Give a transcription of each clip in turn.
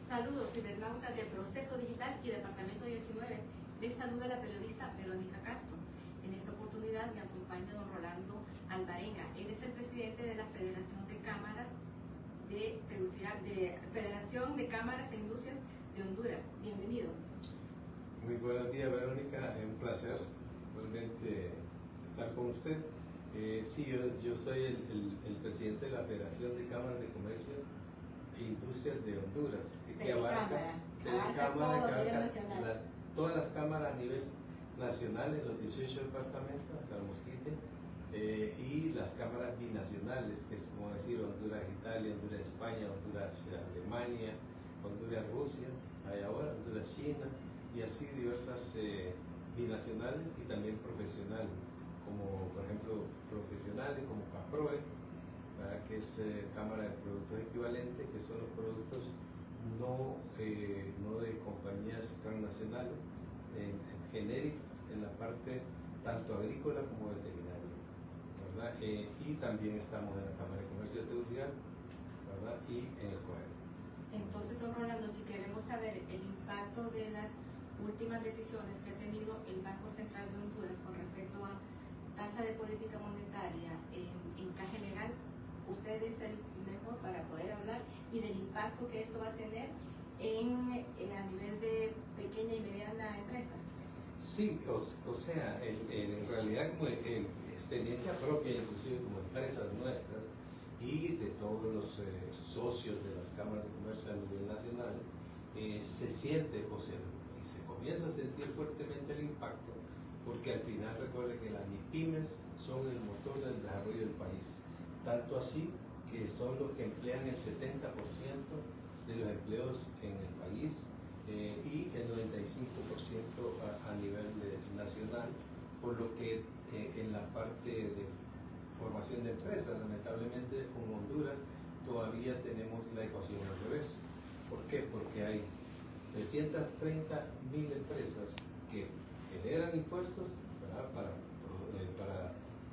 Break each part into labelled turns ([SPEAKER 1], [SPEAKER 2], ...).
[SPEAKER 1] Saludos, cibernautas de Proceso Digital y Departamento 19. Les saluda la periodista Verónica Castro. En esta oportunidad me acompaña don Rolando Alvarenga. Él es el presidente de la Federación de Cámaras Federación de Cámaras e Industrias de Honduras. Bienvenido.
[SPEAKER 2] Muy buenos días, Verónica. Es un placer realmente estar con usted. Sí, yo soy el presidente de la Federación de Cámaras de Comercio e Industrias de Honduras, que abarca todas las cámaras a nivel nacional en los 18 departamentos hasta el Mosquite, y las cámaras binacionales, que es como decir Honduras-Italia, Honduras-España, Honduras-Alemania, Honduras-Rusia, hay ahora Honduras-China, y así diversas binacionales y también profesionales, como por ejemplo profesionales como CAPROE, que es Cámara de Productos Equivalentes, que son los productos no de compañías transnacionales, genéricos en la parte tanto agrícola como veterinaria, ¿verdad? Y también estamos en la Cámara de Comercio de Tegucigalpa, ¿verdad? Y en el COER.
[SPEAKER 1] Entonces, don Rolando, si queremos saber el impacto de las últimas decisiones que ha tenido el Banco Central de Honduras con respecto a tasa de política monetaria en encaje legal, usted es el mejor para poder hablar y del impacto que esto va a tener a nivel de pequeña y mediana empresa.
[SPEAKER 2] Sí, o sea, en realidad como experiencia propia, inclusive como empresas nuestras y de todos los socios de las cámaras de comercio a nivel nacional, se siente y se comienza a sentir fuertemente el impacto, porque al final recuerde que las MIPYMES son el motor del desarrollo del país, tanto así que son los que emplean el 70% de los empleos en el país, y el 95% a nivel nacional, por lo que en la parte de formación de empresas, lamentablemente en Honduras todavía tenemos la ecuación al revés. ¿Por qué? Porque hay 330.000 empresas que generan impuestos, ¿verdad? Para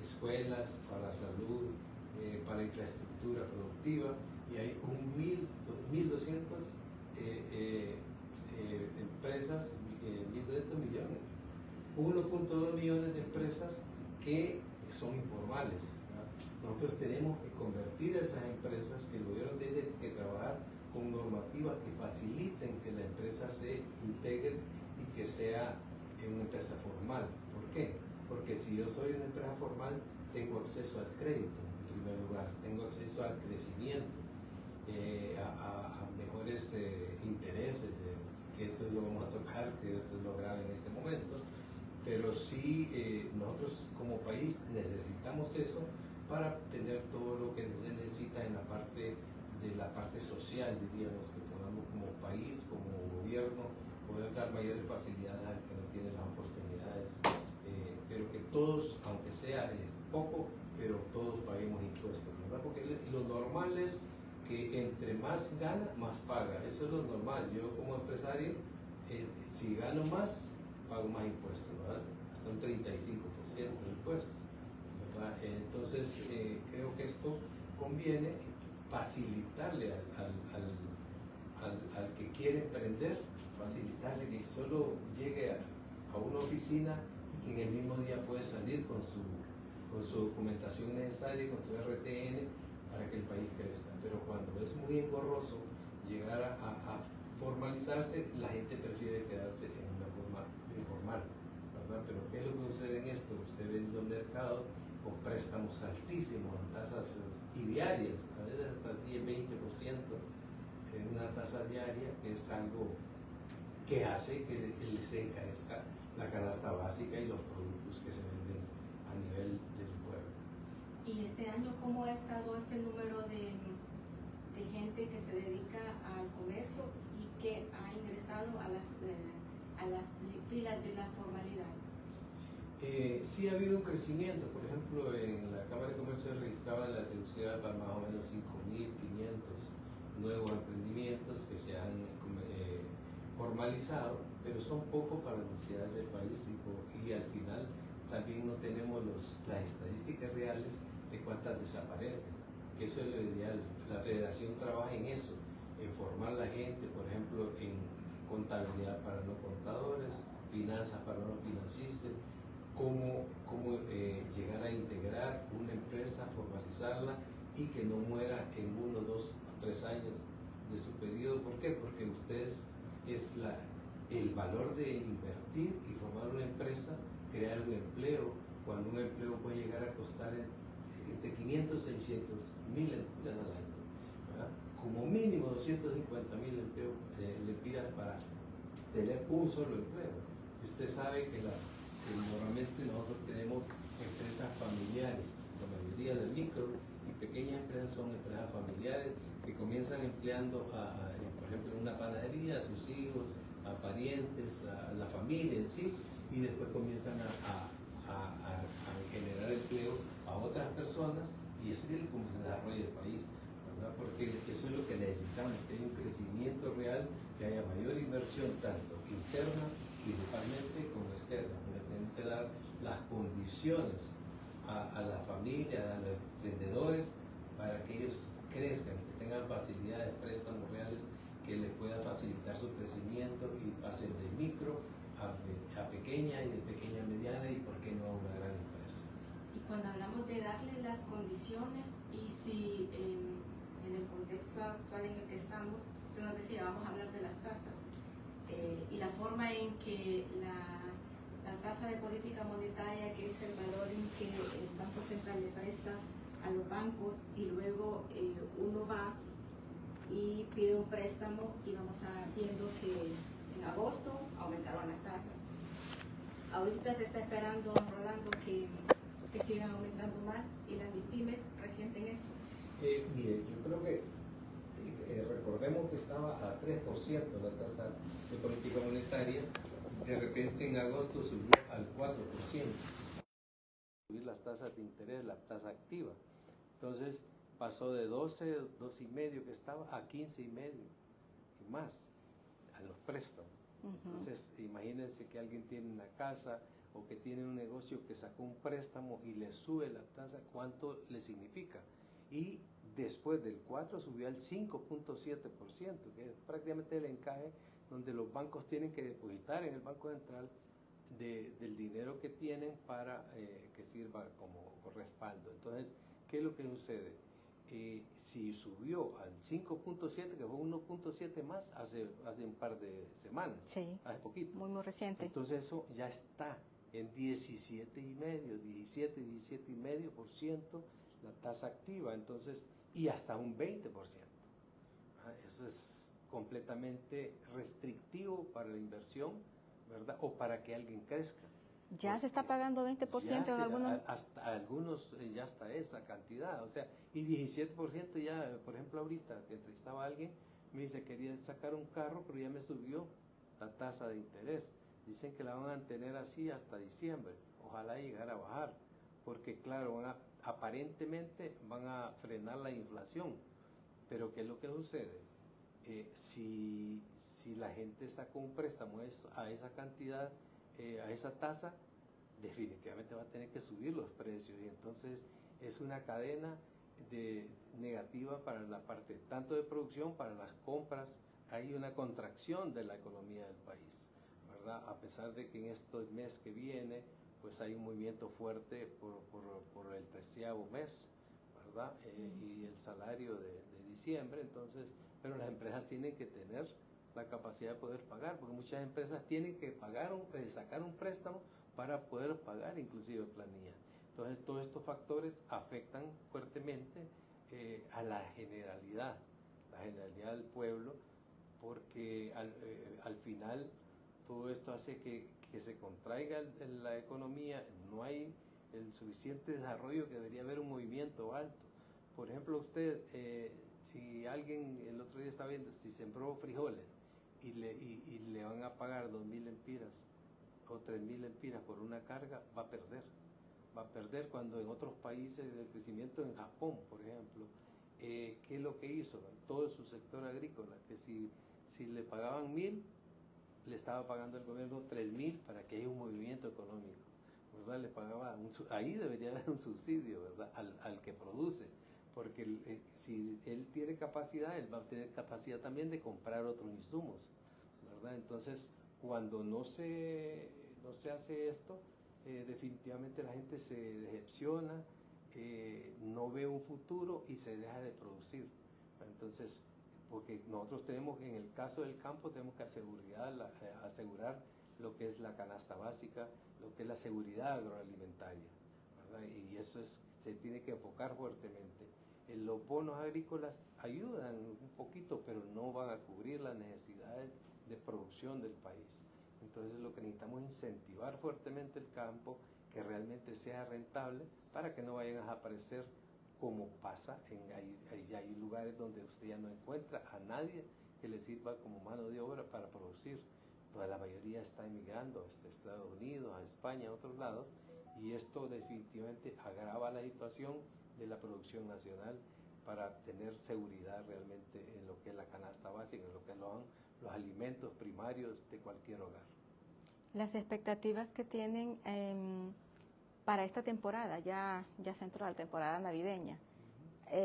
[SPEAKER 2] escuelas, para salud, para infraestructura productiva, y hay 1.200 empresas, 1.200 millones, 1.2 millones de empresas que son informales, ¿verdad? Nosotros tenemos que convertir a esas empresas, que el gobierno tiene que trabajar con normativas que faciliten que la empresa se integre y que sea una empresa formal. ¿Por qué? Porque si yo soy una empresa formal, tengo acceso al crédito en primer lugar, tengo acceso al crecimiento, a mejores intereses, que eso lo vamos a tocar, que eso es lo grave en este momento, pero sí nosotros como país necesitamos eso para tener todo lo que se necesita en la parte social, diríamos, que podamos como país, como gobierno, poder dar mayores facilidades al que no tiene las oportunidades, pero que todos, aunque sea poco, pero todos paguemos impuestos, ¿verdad? Porque lo normal es que entre más gana, más paga. Eso es lo normal. Yo como empresario, si gano más, pago más impuestos, ¿verdad? Hasta un 35% de impuestos, ¿verdad? Entonces, creo que esto conviene facilitarle al que quiere emprender, facilitarle que solo llegue a una oficina y que en el mismo día puede salir con su documentación necesaria, con su RTN, para que el país crezca. Pero cuando es muy engorroso llegar a formalizarse, la gente prefiere quedarse en una forma informal, ¿verdad? Pero ¿qué es lo que sucede en esto? Usted ve en los mercados con préstamos altísimos, en tasas diarias, a veces hasta el 10-20%, en una tasa diaria, que es algo que hace que se encarezca la canasta básica y los productos que se venden a nivel del pueblo.
[SPEAKER 1] ¿Y este año cómo ha estado este número de gente que se dedica al comercio y que ha ingresado a las filas de la formalidad?
[SPEAKER 2] Sí ha habido un crecimiento. Por ejemplo, en la Cámara de Comercio registraba en la Tegucigalpa más o menos 5.500 nuevos emprendimientos que se han formalizado, pero son pocos para las necesidades del país, y al final también no tenemos las estadísticas reales de cuántas desaparecen, que eso es lo ideal. La federación trabaja en eso, formar la gente, por ejemplo, en contabilidad para no contadores, finanzas para no financistas, cómo llegar a integrar una empresa, formalizarla y que no muera en 1, 2, 3 años de su periodo. ¿Por qué? Porque ustedes es el valor de invertir y formar una empresa, crear un empleo, cuando un empleo puede llegar a costar entre 500 y 600 mil lempiras al año, ¿verdad? Como mínimo 250 mil lempiras para tener un solo empleo. Y usted sabe que normalmente nosotros tenemos empresas familiares, la mayoría de micro y pequeñas empresas son empresas familiares que comienzan empleando por ejemplo, en una panadería a sus hijos, a parientes, a la familia en sí, y después comienzan a generar empleo a otras personas, y así es como se desarrolla el país, ¿verdad? Porque eso es lo que necesitamos, que haya un crecimiento real, que haya mayor inversión, tanto interna, principalmente, como externa. Tenemos que dar las condiciones a la familia, a los emprendedores, para que ellos crezcan, que tengan facilidades, préstamos reales que les pueda facilitar su crecimiento y pasen de micro a pequeña y de pequeña a mediana y por qué no a una gran empresa.
[SPEAKER 1] Y cuando hablamos de darle las condiciones, y si en el contexto actual en el que estamos, usted nos decía, vamos a hablar de las tasas, y la forma en que la tasa de política monetaria, que es el valor en que el Banco Central le presta a los bancos, y luego uno va y pide un préstamo y vamos viendo que en agosto aumentaron las tasas. Ahorita se está esperando, Rolando, que sigan aumentando más, y las MIPYMES resienten esto.
[SPEAKER 2] Mire, yo creo que recordemos que estaba a 3% la tasa de política monetaria, de repente en agosto subió al 4%. Subir las tasas de interés, la tasa activa. Entonces pasó de 12, 12,5 que estaba a 15,5 y más a los préstamos. Entonces imagínense que alguien tiene una casa o que tiene un negocio que sacó un préstamo y le sube la tasa, ¿cuánto le significa? Y después del 4 subió al 5.7%, que es prácticamente el encaje donde los bancos tienen que depositar en el Banco Central del dinero que tienen para que sirva como respaldo. Entonces, ¿qué es lo que sucede? Si subió al 5.7, que fue 1.7 más hace un par de semanas,
[SPEAKER 3] sí,
[SPEAKER 2] hace poquito.
[SPEAKER 3] Muy reciente.
[SPEAKER 2] Entonces eso ya está en 17,5% la tasa activa, entonces, y hasta un 20%. Eso es completamente restrictivo para la inversión, ¿verdad? O para que alguien crezca.
[SPEAKER 3] Ya se está pagando 20% en algunos.
[SPEAKER 2] Hasta algunos ya está esa cantidad, o sea, y 17% ya, por ejemplo, ahorita que entrevistaba a alguien, me dice, quería sacar un carro, pero ya me subió la tasa de interés. Dicen que la van a mantener así hasta diciembre, ojalá llegar a bajar, porque claro, aparentemente van a frenar la inflación, pero ¿qué es lo que sucede? Si la gente sacó un préstamo a esa cantidad, a esa tasa, definitivamente va a tener que subir los precios, y entonces es una cadena negativa para la parte tanto de producción, para las compras. Hay una contracción de la economía del país, ¿verdad? A pesar de que en este mes que viene pues hay un movimiento fuerte por el 13º mes, ¿verdad? Y el salario de diciembre. Entonces, pero las empresas tienen que tener la capacidad de poder pagar, porque muchas empresas tienen que sacar un préstamo para poder pagar inclusive planilla. Entonces, todos estos factores afectan fuertemente a la generalidad del pueblo, porque al final todo esto hace que se contraiga la economía, no hay el suficiente desarrollo, que debería haber un movimiento alto. Por ejemplo, usted, si alguien el otro día está viendo, si sembró frijoles y le van a pagar 2,000 lempiras o 3,000 lempiras por una carga, va a perder cuando en otros países el crecimiento, en Japón por ejemplo, ¿qué es lo que hizo? Todo su sector agrícola, que si le pagaban 1,000, le estaba pagando el gobierno 3,000 para que haya un movimiento económico, ¿verdad? Le pagaba ahí debería haber un subsidio, ¿verdad? Al que produce, porque si él tiene capacidad, él va a tener capacidad también de comprar otros insumos, ¿verdad? Entonces, cuando no se hace esto, definitivamente la gente se decepciona, no ve un futuro y se deja de producir. Entonces, porque nosotros tenemos, en el caso del campo, tenemos que asegurar lo que es la canasta básica, lo que es la seguridad agroalimentaria, ¿verdad? Y eso se tiene que enfocar fuertemente. Los bonos agrícolas ayudan un poquito, pero no van a cubrir las necesidades de producción del país. Entonces lo que necesitamos es incentivar fuertemente el campo, que realmente sea rentable, para que no vayan a aparecer como pasa, hay lugares donde usted ya no encuentra a nadie que le sirva como mano de obra para producir. Toda la mayoría está emigrando a Estados Unidos, a España, a otros lados, y esto definitivamente agrava la situación de la producción nacional para tener seguridad realmente en lo que es la canasta básica, en lo que son los alimentos primarios de cualquier hogar.
[SPEAKER 3] Las expectativas que tienen para esta temporada, ya se entró la temporada navideña,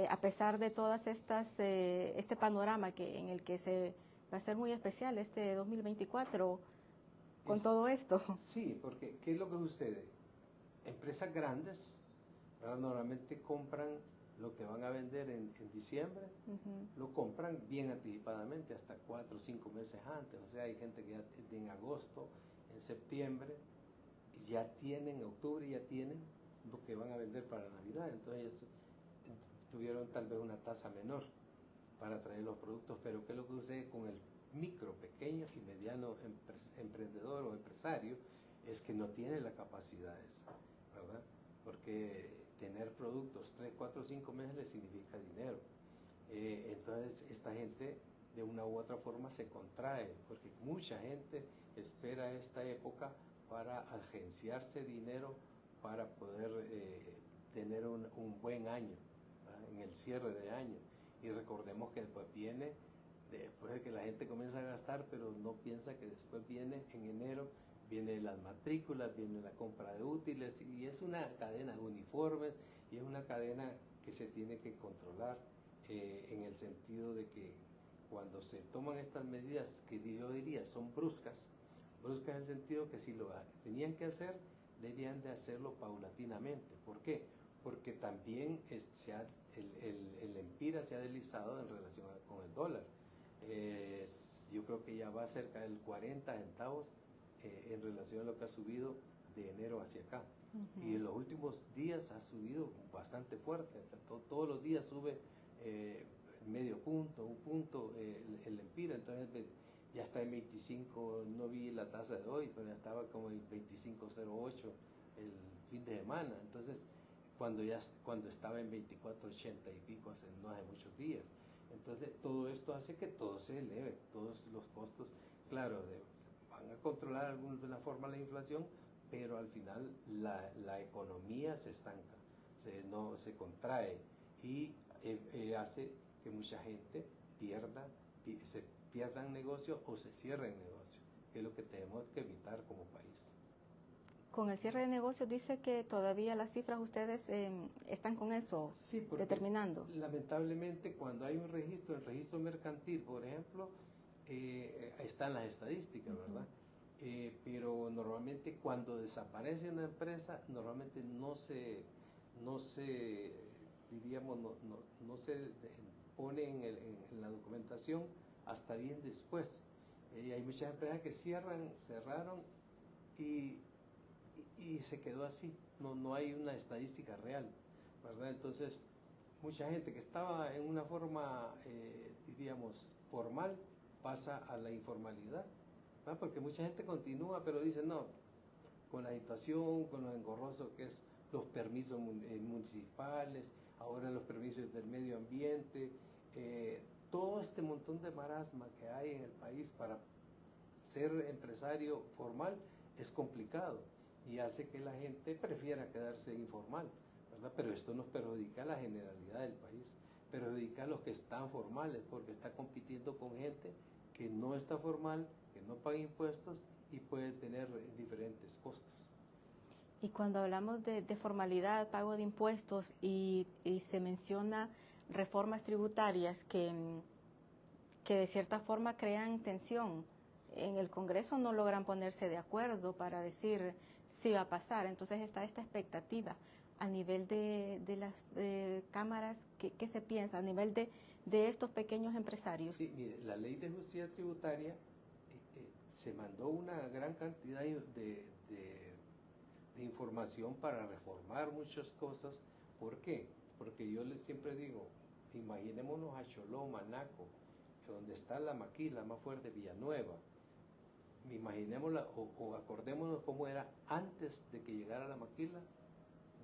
[SPEAKER 3] a pesar de todas estas, este panorama en el que se va a ser muy especial este 2024 con todo esto.
[SPEAKER 2] Sí, porque ¿qué es lo que sucede? Empresas grandes, ¿verdad? Normalmente compran lo que van a vender en diciembre, lo compran bien anticipadamente, hasta 4 o 5 meses antes. O sea, hay gente que ya en agosto, en septiembre, ya tienen, en octubre ya tienen lo que van a vender para Navidad. Entonces tuvieron tal vez una tasa menor para traer los productos, pero ¿qué es lo que sucede con el micro, pequeño y mediano emprendedor o empresario? Es que no tiene la capacidad esa, ¿verdad? Porque tener productos 3, 4, 5 meses le significa dinero. Entonces esta gente de una u otra forma se contrae, porque mucha gente espera esta época para agenciarse dinero para poder tener un buen año, ¿verdad? En el cierre de año. Y recordemos que después de que la gente comienza a gastar, pero no piensa que después viene en enero, viene las matrículas, viene la compra de útiles, y es una cadena de uniformes, y es una cadena que se tiene que controlar en el sentido de que cuando se toman estas medidas, que yo diría son bruscas en el sentido que si lo tenían que hacer, deberían de hacerlo paulatinamente. ¿Por qué? Porque también el empira se ha deslizado en relación con el dólar. Yo creo que ya va cerca del 40 centavos en relación a lo que ha subido de enero hacia acá. Y en los últimos días ha subido bastante fuerte. Todos los días sube medio punto, un punto el empira. Entonces ya está en 25, no vi la tasa de hoy, pero ya estaba como en 25.08 el fin de semana. Entonces cuando estaba en 24.80 y pico no hace muchos días. Entonces todo esto hace que todo se eleve, todos los costos, claro, van a controlar de alguna forma la inflación, pero al final la economía se estanca, se contrae, y hace que mucha gente se pierdan negocio o se cierren negocio, que es lo que tenemos que evitar como país.
[SPEAKER 3] Con el cierre de negocios dice que todavía las cifras ustedes están con eso,
[SPEAKER 2] sí,
[SPEAKER 3] determinando.
[SPEAKER 2] Lamentablemente cuando hay un registro, el registro mercantil, por ejemplo, están las estadísticas, ¿verdad? Pero normalmente cuando desaparece una empresa, normalmente no se pone en la documentación hasta bien después. Hay muchas empresas que cerraron y se quedó así, no hay una estadística real, ¿verdad? Entonces, mucha gente que estaba en una forma, formal, pasa a la informalidad, ¿verdad? Porque mucha gente continúa, pero dice, no, con la situación, con lo engorroso que es los permisos municipales, ahora los permisos del medio ambiente, todo este montón de marasma que hay en el país para ser empresario formal es complicado y hace que la gente prefiera quedarse informal, ¿verdad? Pero esto nos perjudica a la generalidad del país, perjudica a los que están formales, porque está compitiendo con gente que no está formal, que no paga impuestos y puede tener diferentes costos.
[SPEAKER 3] Y cuando hablamos de formalidad, pago de impuestos y se menciona reformas tributarias que de cierta forma crean tensión, en el Congreso no logran ponerse de acuerdo para decir si va a pasar. Entonces está esta expectativa a nivel de las cámaras, ¿qué se piensa? A nivel de estos pequeños empresarios.
[SPEAKER 2] Sí, mire, la ley de justicia tributaria se mandó una gran cantidad de información para reformar muchas cosas. ¿Por qué? Porque yo les siempre digo, imaginémonos a Choló, Manaco, donde está la maquila más fuerte, Villanueva. Imaginémosla o acordémonos cómo era antes de que llegara la maquila,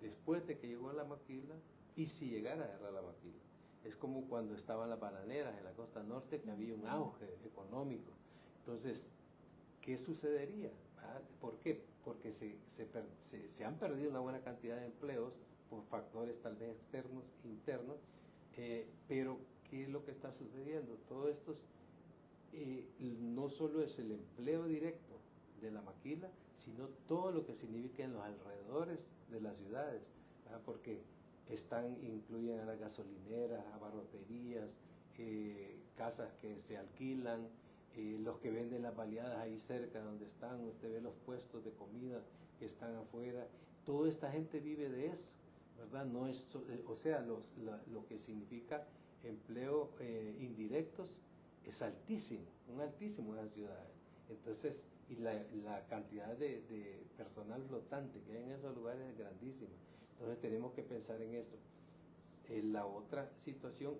[SPEAKER 2] después de que llegó la maquila y si llegara a la maquila. Es como cuando estaban las bananeras en la costa norte, que había un auge económico. Entonces, ¿qué sucedería? ¿Por qué? Porque se han perdido una buena cantidad de empleos por factores tal vez externos, internos, pero ¿qué es lo que está sucediendo? Todo esto no solo es el empleo directo de la maquila, sino todo lo que significa en los alrededores de las ciudades, ¿verdad? Porque incluyen a las gasolineras, abarroterías, casas que se alquilan, los que venden las baleadas ahí cerca donde están, usted ve los puestos de comida que están afuera, toda esta gente vive de eso, ¿verdad? No es, o sea, lo que significa empleo indirectos es altísimo, un altísimo en las ciudades. Entonces, y la cantidad de personal flotante que hay en esos lugares es grandísima. Entonces tenemos que pensar en eso. La otra situación,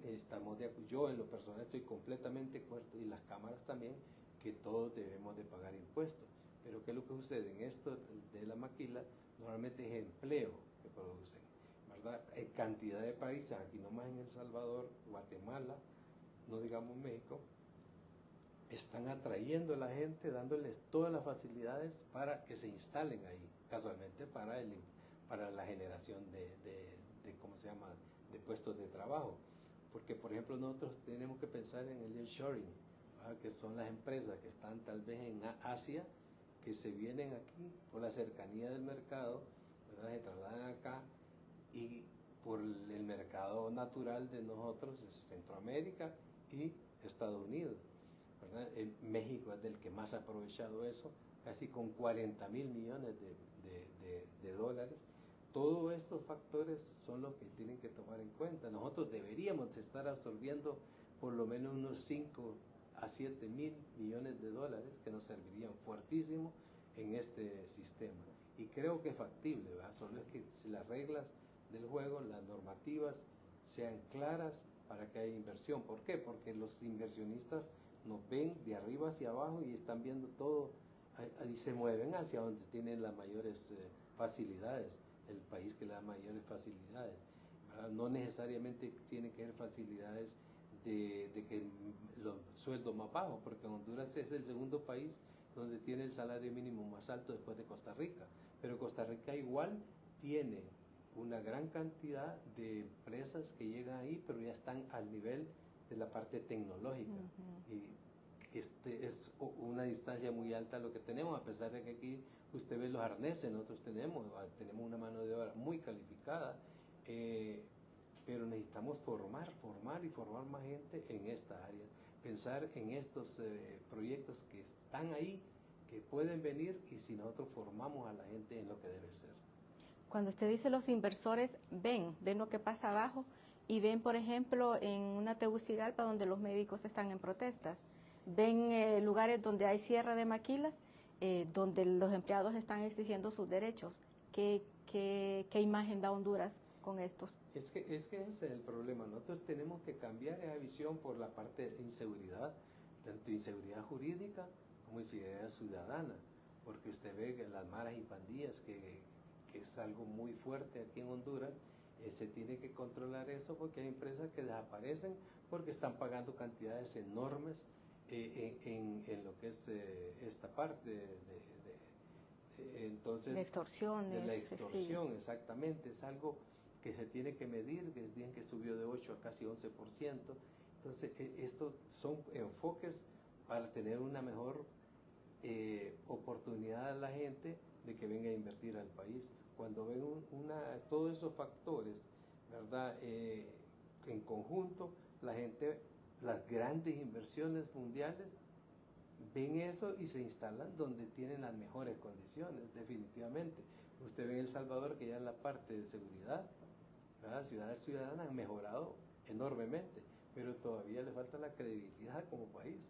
[SPEAKER 2] yo en lo personal estoy completamente de acuerdo, y las cámaras también, que todos debemos de pagar impuestos. Pero ¿qué es lo que sucede? En esto de la maquila, normalmente es empleo que producen, ¿verdad? Hay cantidad de países, aquí nomás en El Salvador, Guatemala, no digamos México, están atrayendo a la gente, dándoles todas las facilidades para que se instalen ahí, casualmente para la generación ¿cómo se llama?, de puestos de trabajo. Porque, por ejemplo, nosotros tenemos que pensar en el nearshoring, que son las empresas que están tal vez en Asia, que se vienen aquí por la cercanía del mercado, ¿verdad? Se trasladan acá, y por el mercado natural de nosotros es Centroamérica y Estados Unidos, ¿verdad? México es del que más ha aprovechado eso, casi con 40 mil millones de dólares. Todos estos factores son los que tienen que tomar en cuenta. Nosotros deberíamos estar absorbiendo por lo menos unos 5 a 7 mil millones de dólares que nos servirían fuertísimo en este sistema. Y creo que es factible, ¿verdad? Solo es que si las reglas del juego, las normativas sean claras para que haya inversión. ¿Por qué? Porque los inversionistas nos ven de arriba hacia abajo y están viendo todo y se mueven hacia donde tienen las mayores facilidades, el país que le da mayores facilidades. No necesariamente tiene que haber facilidades de que los sueldos más bajos, porque Honduras es el segundo país donde tiene el salario mínimo más alto después de Costa Rica, pero Costa Rica igual tiene una gran cantidad de empresas que llegan ahí, pero ya están al nivel de la parte tecnológica. Y es una distancia muy alta lo que tenemos, a pesar de que aquí usted ve los arneses, nosotros tenemos una mano de obra muy calificada, pero necesitamos formar más gente en esta área, pensar en estos proyectos que están ahí, que pueden venir, y si nosotros formamos a la gente en lo que debe ser.
[SPEAKER 3] Cuando usted dice los inversores ven lo que pasa abajo y ven, por ejemplo, en una Tegucigalpa donde los médicos están en protestas, ven lugares donde hay cierre de maquilas, donde los empleados están exigiendo sus derechos. ¿Qué imagen da Honduras con estos?
[SPEAKER 2] Es que ese es el problema. Nosotros tenemos que cambiar esa visión por la parte de inseguridad, tanto inseguridad jurídica como inseguridad ciudadana, porque usted ve que las maras y pandillas, que es algo muy fuerte aquí en Honduras, se tiene que controlar eso, porque hay empresas que desaparecen porque están pagando cantidades enormes en lo que es esta parte entonces,
[SPEAKER 3] de extorsiones.
[SPEAKER 2] De la extorsión,
[SPEAKER 3] sí.
[SPEAKER 2] Exactamente, es algo que se tiene que medir, que es bien que subió de 8 a casi 11%. Entonces, estos son enfoques para tener una mejor oportunidad a la gente de que venga a invertir al país, cuando ven todos esos factores, ¿verdad? En conjunto, la gente, las grandes inversiones mundiales, ven eso y se instalan donde tienen las mejores condiciones, definitivamente. Usted ve en El Salvador que ya en la parte de seguridad, ¿verdad? Ciudades ciudadanas han mejorado enormemente, pero todavía le falta la credibilidad como país,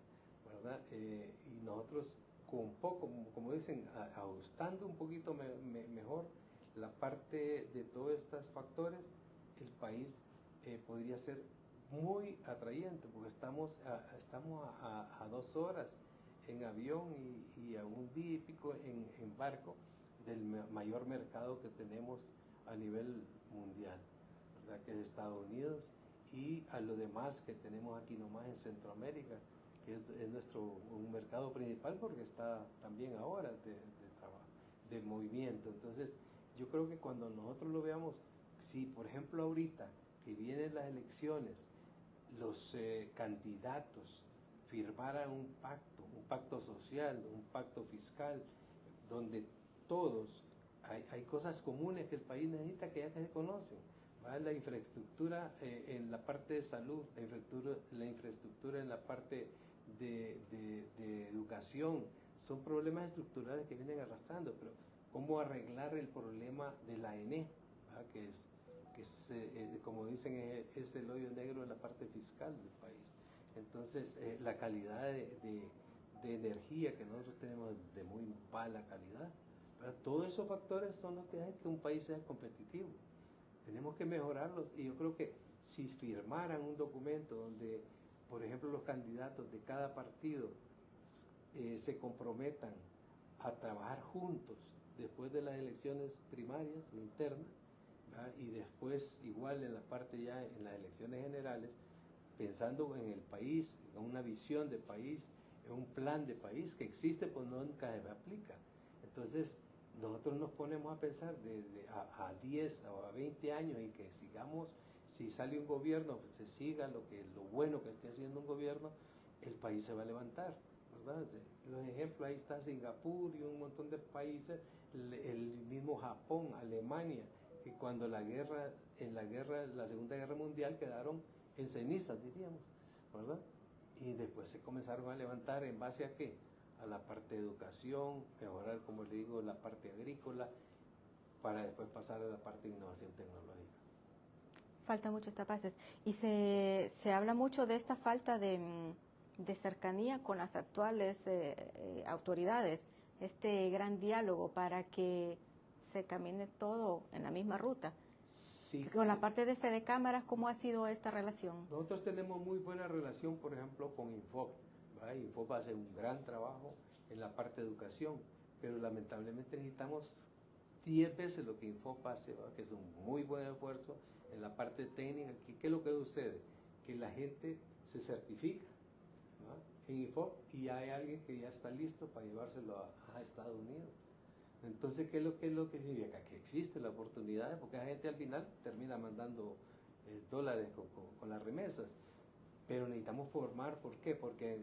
[SPEAKER 2] ¿verdad? Y nosotros con poco, como dicen, ajustando un poquito mejor la parte de todos estos factores, el país podría ser muy atrayente, porque estamos a 2 horas en avión y a un día y pico en barco del mayor mercado que tenemos a nivel mundial, ¿verdad? Que es Estados Unidos, y a lo demás que tenemos aquí nomás en Centroamérica, que es un mercado principal porque está también ahora de movimiento. Entonces, yo creo que cuando nosotros lo veamos, si por ejemplo ahorita que vienen las elecciones, los candidatos firmaran un pacto social, un pacto fiscal, donde todos, hay cosas comunes que el país necesita que ya se conocen, ¿vale? La infraestructura en la parte de salud, la infraestructura en la parte de educación, son problemas estructurales que vienen arrastrando, pero ¿cómo arreglar el problema de la ENE? ¿Vale? Que es como dicen, es el hoyo negro en la parte fiscal del país. Entonces, la calidad de energía que nosotros tenemos de muy mala calidad, ¿verdad? Todos esos factores son los que hacen que un país sea competitivo. Tenemos que mejorarlos, y yo creo que si firmaran un documento donde, por ejemplo, los candidatos de cada partido se comprometan a trabajar juntos después de las elecciones primarias o internas, ¿verdad? Y después igual en la parte ya en las elecciones generales, pensando en el país, en una visión de país, en un plan de país que existe, pues nunca se aplica. Entonces, nosotros nos ponemos a pensar a 10 o a 20 años, y que sigamos, si sale un gobierno, pues se siga lo bueno que esté haciendo un gobierno, el país se va a levantar, ¿verdad? Los ejemplos, ahí está Singapur y un montón de países, el mismo Japón, Alemania, que cuando la Segunda Guerra Mundial quedaron en cenizas, diríamos, ¿verdad? Y después se comenzaron a levantar ¿en base a qué? A la parte de educación, mejorar, como le digo, la parte agrícola, para después pasar a la parte de innovación tecnológica.
[SPEAKER 3] Falta mucho esta fase. Y se habla mucho de esta falta de cercanía con las actuales autoridades, este gran diálogo para que se camine todo en la misma ruta.
[SPEAKER 2] Sí.
[SPEAKER 3] Con la parte de Fede Cámaras, ¿cómo ha sido esta relación?
[SPEAKER 2] Nosotros tenemos muy buena relación, por ejemplo, con Infop, ¿verdad? Infop hace un gran trabajo en la parte de educación, pero lamentablemente necesitamos 10 veces lo que Infop hace, ¿verdad? Que es un muy buen esfuerzo en la parte técnica. ¿Qué es lo que sucede? Que la gente se certifica, ¿verdad? En Infop, y hay alguien que ya está listo para llevárselo a Estados Unidos. Entonces, ¿qué es lo que significa? Que existe la oportunidad, porque la gente al final termina mandando dólares con las remesas, pero necesitamos formar. ¿Por qué? Porque,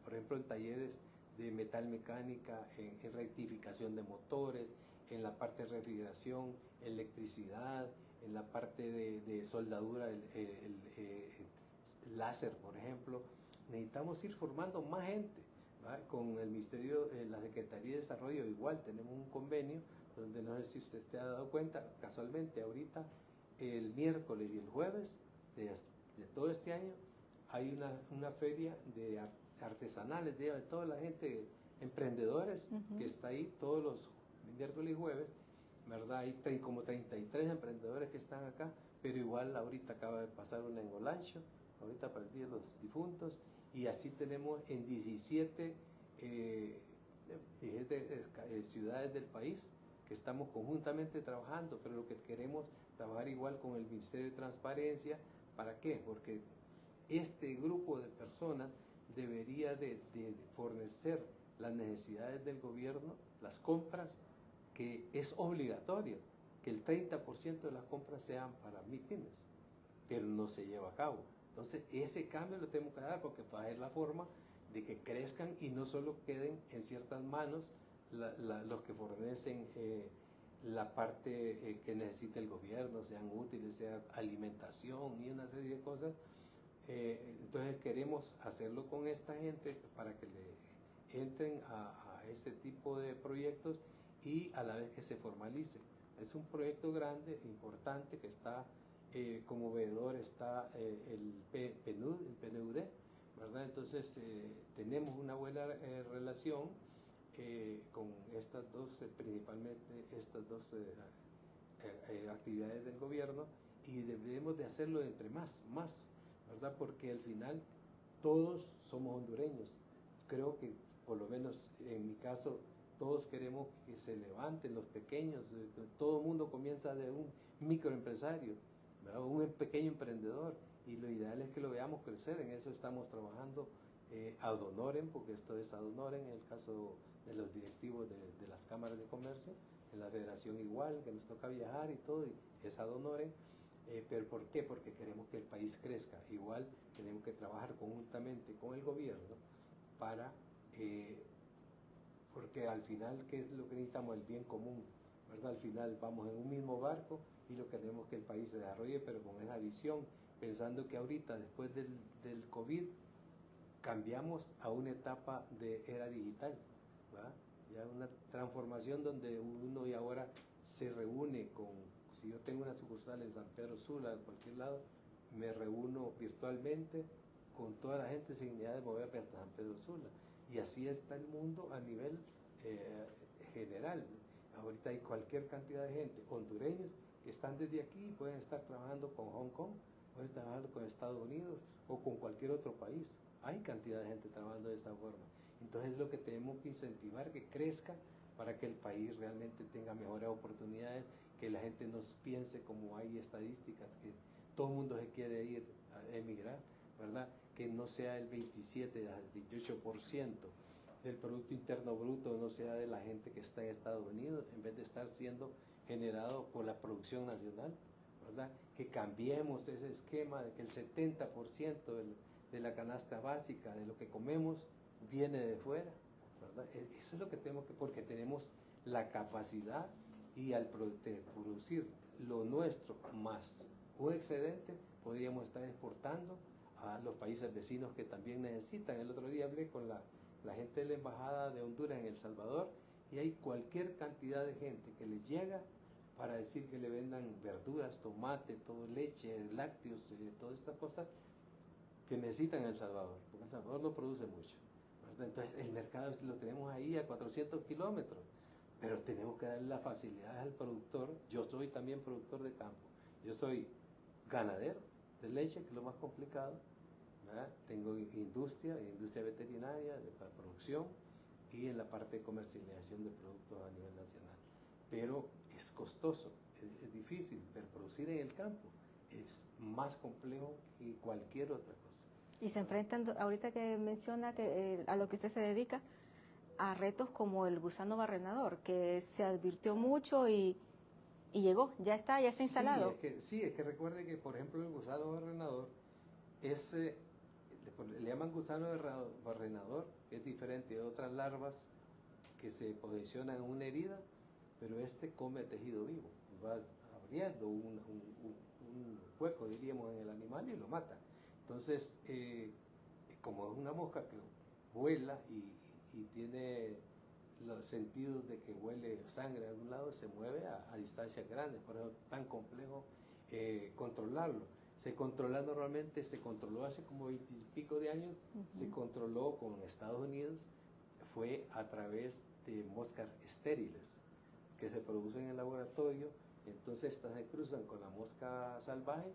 [SPEAKER 2] por ejemplo, en talleres de metal mecánica, en rectificación de motores, en la parte de refrigeración, electricidad, en la parte de soldadura, el láser, por ejemplo, necesitamos ir formando más gente. ¿Vale? Con el Ministerio, la Secretaría de Desarrollo, igual tenemos un convenio donde, no sé si usted se ha dado cuenta, casualmente ahorita el miércoles y el jueves de todo este año hay una feria de artesanales de toda la gente, emprendedores, que está ahí todos los miércoles y jueves, ¿verdad? Hay como 33 emprendedores que están acá, pero igual ahorita acaba de pasar una en Olancho, ahorita para el Día de los Difuntos, y así tenemos en 17 ciudades del país que estamos conjuntamente trabajando, pero lo que queremos trabajar igual con el Ministerio de Transparencia. ¿Para qué? Porque este grupo de personas debería de fornecer las necesidades del gobierno, las compras, que es obligatorio que el 30% de las compras sean para MIPYMES, pero no se lleva a cabo. Entonces, ese cambio lo tenemos que dar, porque va a ser la forma de que crezcan y no solo queden en ciertas manos los que fornecen la parte que necesita el gobierno, sean útiles, sea alimentación y una serie de cosas. Entonces queremos hacerlo con esta gente para que le entren a ese tipo de proyectos y a la vez que se formalice. Es un proyecto grande, importante, que está como veedor, está el PNUD, ¿verdad? Entonces tenemos una buena relación con estas dos, principalmente estas dos actividades del gobierno, y debemos de hacerlo entre más, ¿verdad? Porque al final todos somos hondureños. Creo que por lo menos en mi caso todos queremos que se levanten los pequeños, todo el mundo comienza de un microempresario, ¿verdad? Un pequeño emprendedor, y lo ideal es que lo veamos crecer. En eso estamos trabajando ad honorem, porque esto es ad honorem en el caso de los directivos de las cámaras de comercio, en la federación igual, que nos toca viajar y todo, y es ad honorem. ¿Pero por qué? Porque queremos que el país crezca. Igual tenemos que trabajar conjuntamente con el gobierno para, porque al final, ¿qué es lo que necesitamos? El bien común, ¿verdad? Al final vamos en un mismo barco y lo que queremos que el país se desarrolle, pero con esa visión, pensando que ahorita, después del COVID, cambiamos a una etapa de era digital, ¿verdad? Ya una transformación donde uno y ahora se reúne con, si yo tengo una sucursal en San Pedro Sula, en cualquier lado, me reúno virtualmente con toda la gente sin necesidad de moverme hasta San Pedro Sula. Y así está el mundo a nivel general. Ahorita hay cualquier cantidad de gente, hondureños, que están desde aquí, pueden estar trabajando con Hong Kong, pueden estar trabajando con Estados Unidos o con cualquier otro país. Hay cantidad de gente trabajando de esta forma. Entonces lo que tenemos que incentivar, que crezca, para que el país realmente tenga mejores oportunidades, que la gente no piense como hay estadísticas, que todo el mundo se quiere ir a emigrar, ¿verdad? Que no sea el 27, el 28% del Producto Interno Bruto, no sea de la gente que está en Estados Unidos, en vez de estar siendo generado por la producción nacional, ¿verdad? Que cambiemos ese esquema de que el 70% de la canasta básica, de lo que comemos, viene de fuera, ¿verdad? Eso es lo que tenemos que, porque tenemos la capacidad, y al producir lo nuestro más un excedente, podríamos estar exportando a los países vecinos que también necesitan. El otro día hablé con la gente de la Embajada de Honduras en El Salvador, y hay cualquier cantidad de gente que les llega para decir que le vendan verduras, tomate, todo, leche, lácteos, todas estas cosas que necesitan en El Salvador, porque El Salvador no produce mucho, ¿verdad? Entonces el mercado lo tenemos ahí a 400 kilómetros, pero tenemos que darle las facilidades al productor. Yo soy también productor de campo, yo soy ganadero de leche, que es lo más complicado, ¿verdad? Tengo industria veterinaria, de la producción, y en la parte de comercialización de productos a nivel nacional. Pero es costoso, es difícil, pero producir en el campo es más complejo que cualquier otra cosa.
[SPEAKER 3] Y se enfrentan, ahorita que menciona que a lo que usted se dedica, a retos como el gusano barrenador, que se advirtió mucho y llegó, ya está instalado.
[SPEAKER 2] Sí, es que recuerde que, por ejemplo, el gusano barrenador es, le llaman gusano barrenador, es diferente de otras larvas que se posicionan en una herida, pero este come tejido vivo, va abriendo un hueco, diríamos, en el animal y lo mata. Entonces, como es una mosca que vuela y tiene los sentidos de que huele sangre a algún lado, se mueve a distancias grandes, por eso es tan complejo controlarlo. Se controló hace como 20 y pico de años, se controló con Estados Unidos, fue a través de moscas estériles que se producen en el laboratorio. Entonces estas se cruzan con la mosca salvaje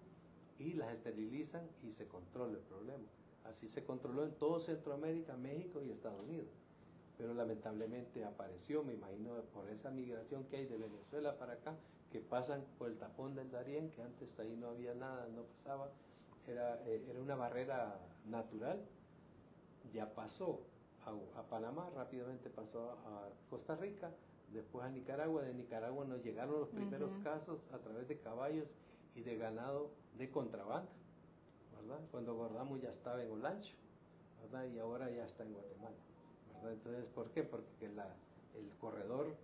[SPEAKER 2] y las esterilizan y se controla el problema. Así se controló en todo Centroamérica, México y Estados Unidos. Pero lamentablemente apareció, me imagino, por esa migración que hay de Venezuela para acá, que pasan por el tapón del Darién, que antes ahí no había nada, no pasaba, era una barrera natural. Ya pasó a Panamá, rápidamente pasó a Costa Rica, después a Nicaragua. De Nicaragua nos llegaron los primeros casos a través de caballos y de ganado de contrabando, ¿verdad? Cuando acordamos ya estaba en Olancho, ¿verdad? Y ahora ya está en Guatemala, ¿verdad? Entonces, ¿por qué? Porque el corredor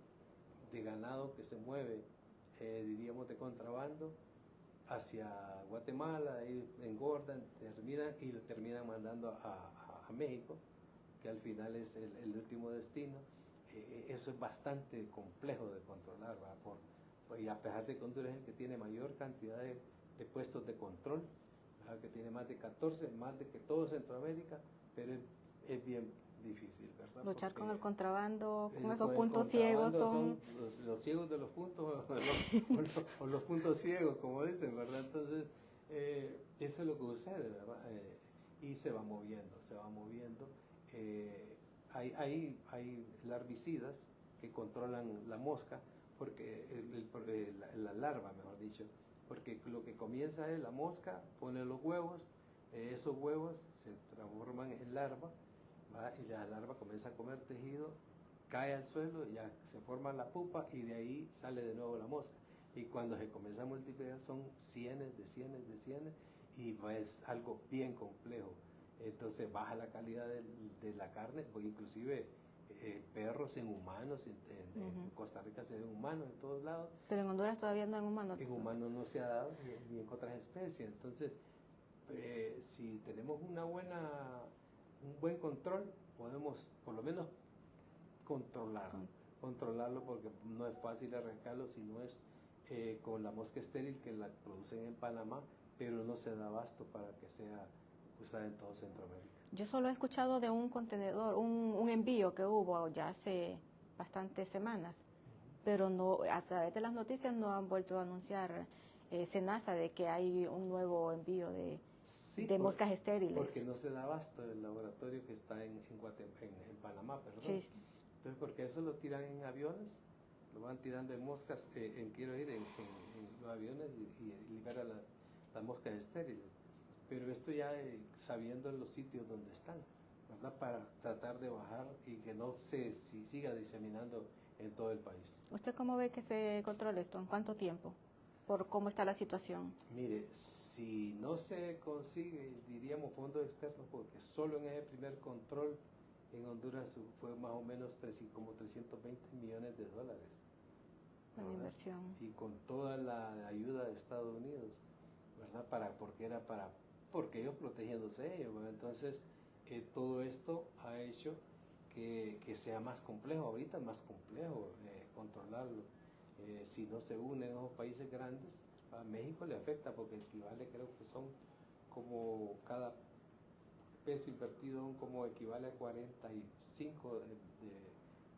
[SPEAKER 2] de ganado que se mueve, diríamos, de contrabando hacia Guatemala, ahí engordan, terminan y lo terminan mandando a México, que al final es el último destino. Eso es bastante complejo de controlar, ¿verdad? Y a pesar de que Honduras es el que tiene mayor cantidad de puestos de control, ¿verdad? Que tiene más de 14, más de que todo Centroamérica, pero es bien difícil, ¿verdad?
[SPEAKER 3] Luchar con
[SPEAKER 2] Porque
[SPEAKER 3] el contrabando, con esos
[SPEAKER 2] el
[SPEAKER 3] puntos ciegos
[SPEAKER 2] contrabando son los ciegos de los puntos o los puntos ciegos, como dicen, ¿verdad? Entonces, eso es lo que sucede, ¿verdad? Y se va moviendo, se va moviendo. Hay larvicidas que controlan la mosca, porque la larva, mejor dicho, porque lo que comienza es la mosca, pone los huevos, esos huevos se transforman en larva, ¿va? Y la larva comienza a comer tejido, cae al suelo, ya se forma la pupa y de ahí sale de nuevo la mosca. Y cuando se comienza a multiplicar son cientos de cientos de cientos y es algo bien complejo. Entonces baja la calidad de la carne, pues inclusive perros en humanos, en Costa Rica se ven humanos en todos lados.
[SPEAKER 3] Pero en Honduras todavía no en humanos.
[SPEAKER 2] En humanos no se ha dado ni en otras especies. Entonces, si tenemos un buen control, podemos por lo menos controlarlo porque no es fácil arrancarlo si no es con la mosca estéril que la producen en Panamá, pero no se da abasto para que sea usada en todo Centroamérica.
[SPEAKER 3] Yo solo he escuchado de un contenedor, un envío que hubo ya hace bastantes semanas, pero no, a través de las noticias no han vuelto a anunciar SENASA de que hay un nuevo envío de moscas estériles.
[SPEAKER 2] Porque no se da abasto el laboratorio que está en Panamá, perdón.
[SPEAKER 3] Sí.
[SPEAKER 2] Entonces, porque eso lo tiran en aviones, lo van tirando en moscas, en los aviones y libera las moscas estériles. Pero esto ya sabiendo en los sitios donde están, ¿verdad? Para tratar de bajar y que no se siga diseminando en todo el país.
[SPEAKER 3] ¿Usted cómo ve que se controla esto? ¿En cuánto tiempo? ¿Por cómo está la situación?
[SPEAKER 2] Mire, si no se consigue, diríamos fondos externos, porque solo en ese primer control en Honduras fue más o menos como 320 millones de dólares.
[SPEAKER 3] Una inversión.
[SPEAKER 2] Y con toda la ayuda de Estados Unidos, ¿verdad? Porque ellos protegiéndose ellos, ¿verdad? Entonces, todo esto ha hecho que sea más complejo, ahorita es más complejo controlarlo. Si no se unen esos países grandes, a México le afecta porque equivale, creo que son como cada peso invertido como equivale a 45 de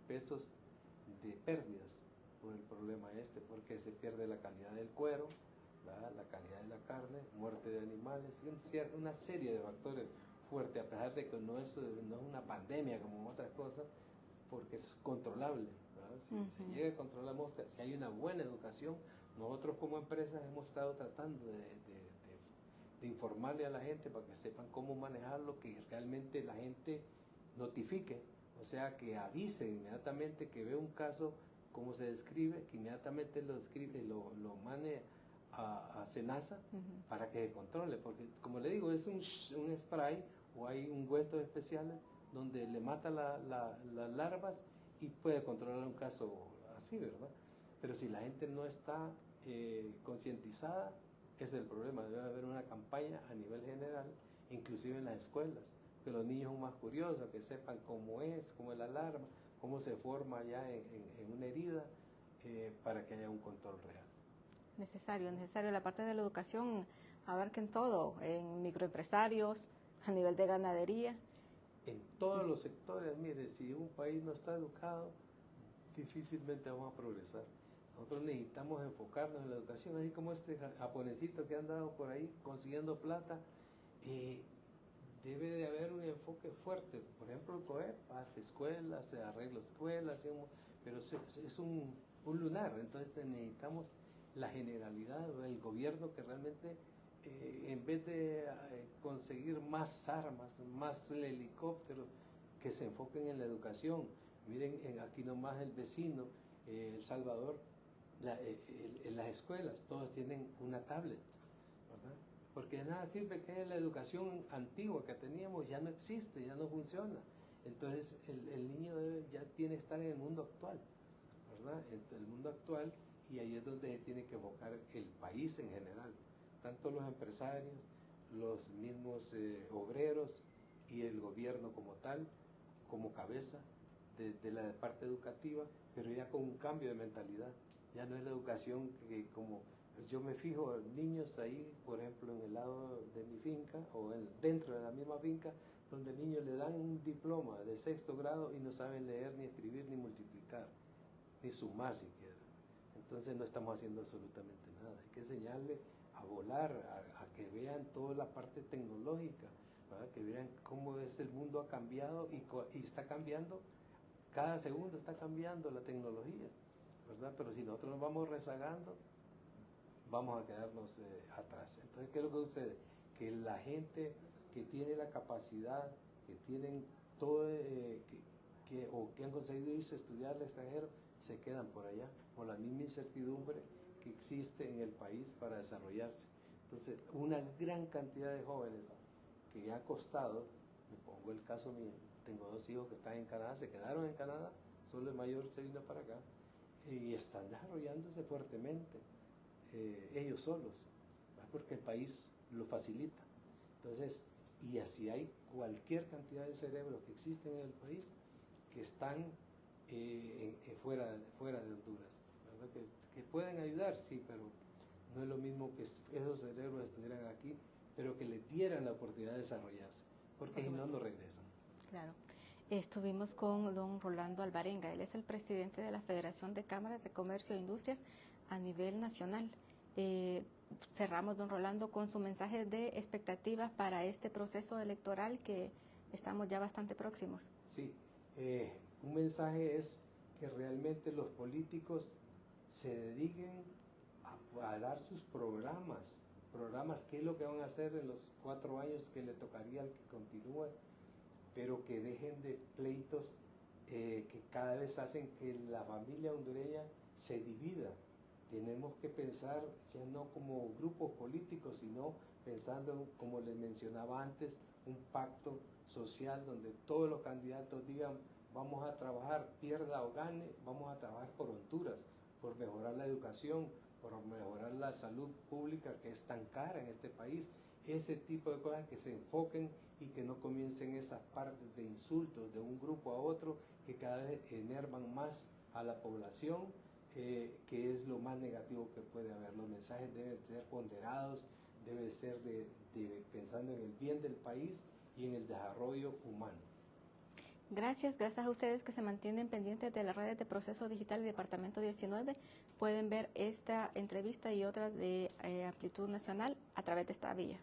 [SPEAKER 2] pesos de pérdidas por el problema porque se pierde la calidad del cuero, ¿verdad? La calidad de la carne, muerte de animales, una serie de factores fuertes, a pesar de que no es una pandemia como otras cosas, porque es controlable, ¿verdad? Si se llega a controlar la mosca, si hay una buena educación, nosotros como empresas hemos estado tratando de informarle a la gente para que sepan cómo manejarlo, que realmente la gente notifique, o sea, que avise inmediatamente que ve un caso, como se describe, que inmediatamente lo mande a SENASA para que se controle, porque como le digo, es un spray o hay ungüentos especiales donde le mata las larvas y puede controlar un caso así, ¿verdad? Pero si la gente no está concientizada, ese es el problema. Debe haber una campaña a nivel general, inclusive en las escuelas, que los niños son más curiosos, que sepan cómo es la larva, cómo se forma ya en una herida, para que haya un control real.
[SPEAKER 3] Necesario. La parte de la educación abarquen todo, en microempresarios, a nivel de ganadería.
[SPEAKER 2] En todos los sectores, mire, si un país no está educado, difícilmente vamos a progresar. Nosotros necesitamos enfocarnos en la educación, así como este japonesito que ha andado por ahí consiguiendo plata. Debe de haber un enfoque fuerte. Por ejemplo, el COEP hace escuelas, se arregla escuelas, pero es un lunar. Entonces necesitamos la generalidad, el gobierno que realmente, en vez de conseguir más armas, más helicópteros, que se enfoquen en la educación. Miren, aquí nomás el vecino, El Salvador, en las escuelas todos tienen una tablet, ¿verdad? Porque de nada sirve que la educación antigua que teníamos ya no existe, ya no funciona. Entonces el niño ya tiene que estar en el mundo actual, ¿verdad? En el mundo actual, y ahí es donde se tiene que enfocar el país en general, tanto los empresarios, los mismos obreros y el gobierno como tal, como cabeza de la parte educativa, pero ya con un cambio de mentalidad. Ya no es la educación que como yo me fijo niños ahí, por ejemplo, en el lado de mi finca o dentro de la misma finca, donde niños le dan un diploma de 6º grado y no saben leer, ni escribir, ni multiplicar, ni sumar siquiera. Entonces no estamos haciendo absolutamente nada. Hay que enseñarle a volar, a que vean toda la parte tecnológica, ¿verdad? Que vean cómo es el mundo ha cambiado y está cambiando, cada segundo está cambiando la tecnología, ¿verdad? Pero si nosotros nos vamos rezagando, vamos a quedarnos atrás. Entonces, ¿qué es lo que sucede? Que la gente que tiene la capacidad, que tienen todo, o que han conseguido irse a estudiar al extranjero, se quedan por allá, por la misma incertidumbre que existe en el país para desarrollarse. Entonces, una gran cantidad de jóvenes que ha costado, me pongo el caso mío, tengo 2 hijos que están en Canadá, se quedaron en Canadá, solo el mayor se vino para acá, y están desarrollándose fuertemente, ellos solos, ¿verdad? Porque el país lo facilita. Entonces, y así hay cualquier cantidad de cerebros que existen en el país que están fuera de Honduras, ¿verdad? Que pueden ayudar, sí, pero no es lo mismo que esos cerebros estuvieran aquí, pero que les dieran la oportunidad de desarrollarse, porque si no, no regresan.
[SPEAKER 3] Claro. Estuvimos con don Rolando Alvarenga, él es el presidente de la Federación de Cámaras de Comercio e Industrias a nivel nacional. Cerramos, don Rolando, con su mensaje de expectativas para este proceso electoral que estamos ya bastante próximos.
[SPEAKER 2] Sí, un mensaje es que realmente los políticos se dediquen a dar sus programas, qué es lo que van a hacer en los 4 años que le tocaría al que continúe, pero que dejen de pleitos que cada vez hacen que la familia hondureña se divida. Tenemos que pensar ya no como grupos políticos, sino pensando, como les mencionaba antes, un pacto social donde todos los candidatos digan: vamos a trabajar, pierda o gane, vamos a trabajar por Honduras, por mejorar la educación, por mejorar la salud pública que es tan cara en este país. Ese tipo de cosas, que se enfoquen y que no comiencen esas partes de insultos de un grupo a otro que cada vez enervan más a la población, que es lo más negativo que puede haber. Los mensajes deben ser ponderados, deben ser pensando en el bien del país y en el desarrollo humano.
[SPEAKER 3] Gracias a ustedes que se mantienen pendientes de las redes de Proceso Digital y Departamento 19. Pueden ver esta entrevista y otras de Amplitud Nacional a través de esta vía.